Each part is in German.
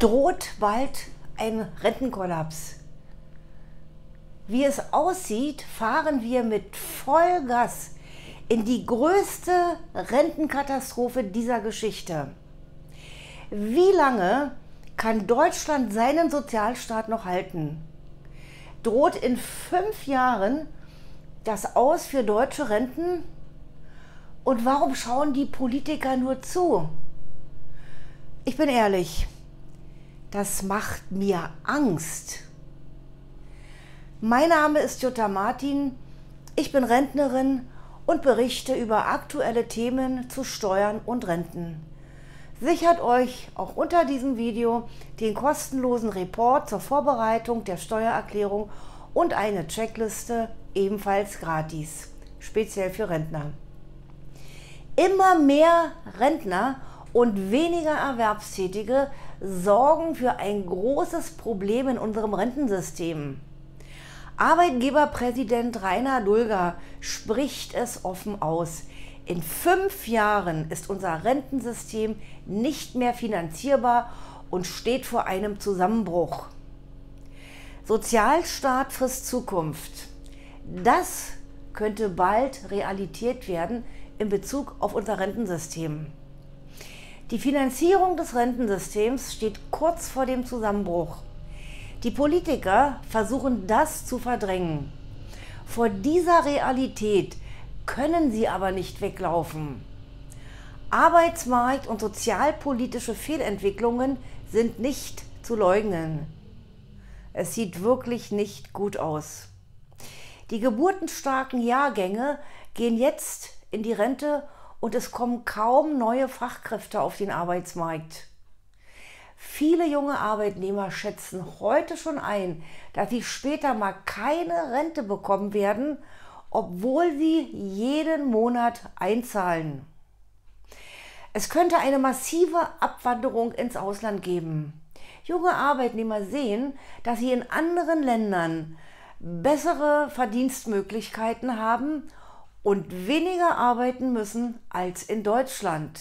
Droht bald ein Rentenkollaps? Wie es aussieht, fahren wir mit Vollgas in die größte Rentenkatastrophe dieser Geschichte. Wie lange kann Deutschland seinen Sozialstaat noch halten? Droht in 5 Jahren das Aus für deutsche Renten? Und warum schauen die Politiker nur zu? Ich bin ehrlich, das macht mir Angst. Mein Name ist Jutta Martin, ich bin Rentnerin und berichte über aktuelle Themen zu Steuern und Renten. Sichert euch auch unter diesem Video den kostenlosen Report zur Vorbereitung der Steuererklärung und eine Checkliste, ebenfalls gratis, speziell für Rentner. Immer mehr Rentner und weniger Erwerbstätige sorgen für ein großes Problem in unserem Rentensystem. Arbeitgeberpräsident Rainer Dulger spricht es offen aus. In 5 Jahren ist unser Rentensystem nicht mehr finanzierbar und steht vor einem Zusammenbruch. Sozialstaat frisst Zukunft. Das könnte bald Realität werden in Bezug auf unser Rentensystem. Die Finanzierung des Rentensystems steht kurz vor dem Zusammenbruch. Die Politiker versuchen das zu verdrängen. Vor dieser Realität können sie aber nicht weglaufen. Arbeitsmarkt- und sozialpolitische Fehlentwicklungen sind nicht zu leugnen. Es sieht wirklich nicht gut aus. Die geburtenstarken Jahrgänge gehen jetzt in die Rente und es kommen kaum neue Fachkräfte auf den Arbeitsmarkt. Viele junge Arbeitnehmer schätzen heute schon ein, dass sie später mal keine Rente bekommen werden, obwohl sie jeden Monat einzahlen. Es könnte eine massive Abwanderung ins Ausland geben. Junge Arbeitnehmer sehen, dass sie in anderen Ländern bessere Verdienstmöglichkeiten haben und weniger arbeiten müssen als in Deutschland.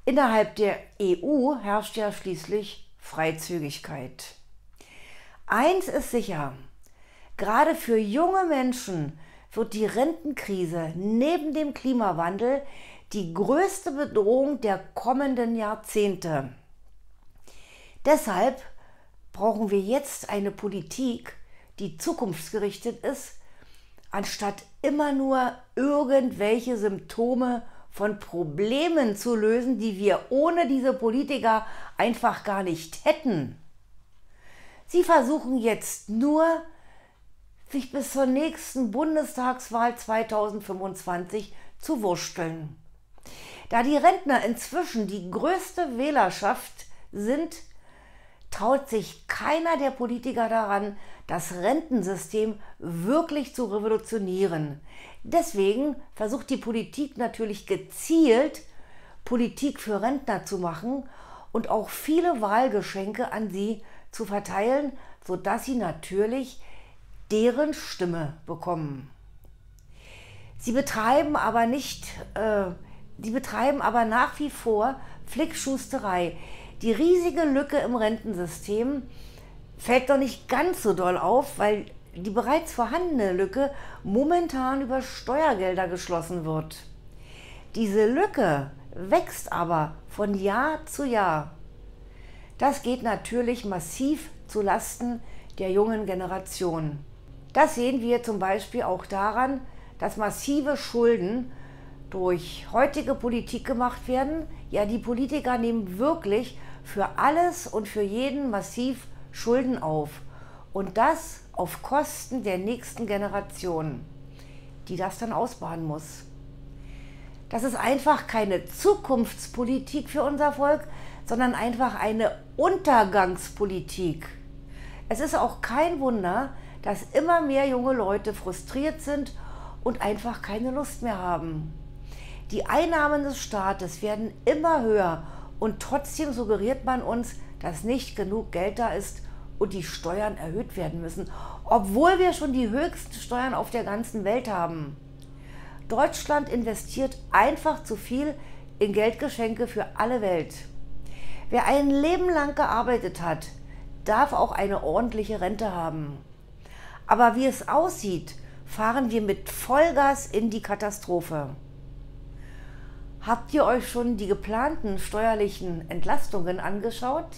Innerhalb der EU herrscht ja schließlich Freizügigkeit. Eins ist sicher, gerade für junge Menschen wird die Rentenkrise neben dem Klimawandel die größte Bedrohung der kommenden Jahrzehnte. Deshalb brauchen wir jetzt eine Politik, die zukunftsgerichtet ist, anstatt immer nur irgendwelche Symptome von Problemen zu lösen, die wir ohne diese Politiker einfach gar nicht hätten. Sie versuchen jetzt nur, sich bis zur nächsten Bundestagswahl 2025 zu wursteln. Da die Rentner inzwischen die größte Wählerschaft sind, traut sich keiner der Politiker daran, das Rentensystem wirklich zu revolutionieren. Deswegen versucht die Politik natürlich gezielt, Politik für Rentner zu machen und auch viele Wahlgeschenke an sie zu verteilen, sodass sie natürlich deren Stimme bekommen. Sie betreiben aber nach wie vor Flickschusterei. Die riesige Lücke im Rentensystem fällt doch nicht ganz so doll auf, weil die bereits vorhandene Lücke momentan über Steuergelder geschlossen wird. Diese Lücke wächst aber von Jahr zu Jahr. Das geht natürlich massiv zu Lasten der jungen Generation. Das sehen wir zum Beispiel auch daran, dass massive Schulden durch heutige Politik gemacht werden. Ja, die Politiker nehmen wirklich für alles und für jeden massiv Schulden auf. Und das auf Kosten der nächsten Generation, die das dann ausbaden muss. Das ist einfach keine Zukunftspolitik für unser Volk, sondern einfach eine Untergangspolitik. Es ist auch kein Wunder, dass immer mehr junge Leute frustriert sind und einfach keine Lust mehr haben. Die Einnahmen des Staates werden immer höher und trotzdem suggeriert man uns, dass nicht genug Geld da ist und die Steuern erhöht werden müssen, obwohl wir schon die höchsten Steuern auf der ganzen Welt haben. Deutschland investiert einfach zu viel in Geldgeschenke für alle Welt. Wer ein Leben lang gearbeitet hat, darf auch eine ordentliche Rente haben. Aber wie es aussieht, fahren wir mit Vollgas in die Katastrophe. Habt ihr euch schon die geplanten steuerlichen Entlastungen angeschaut?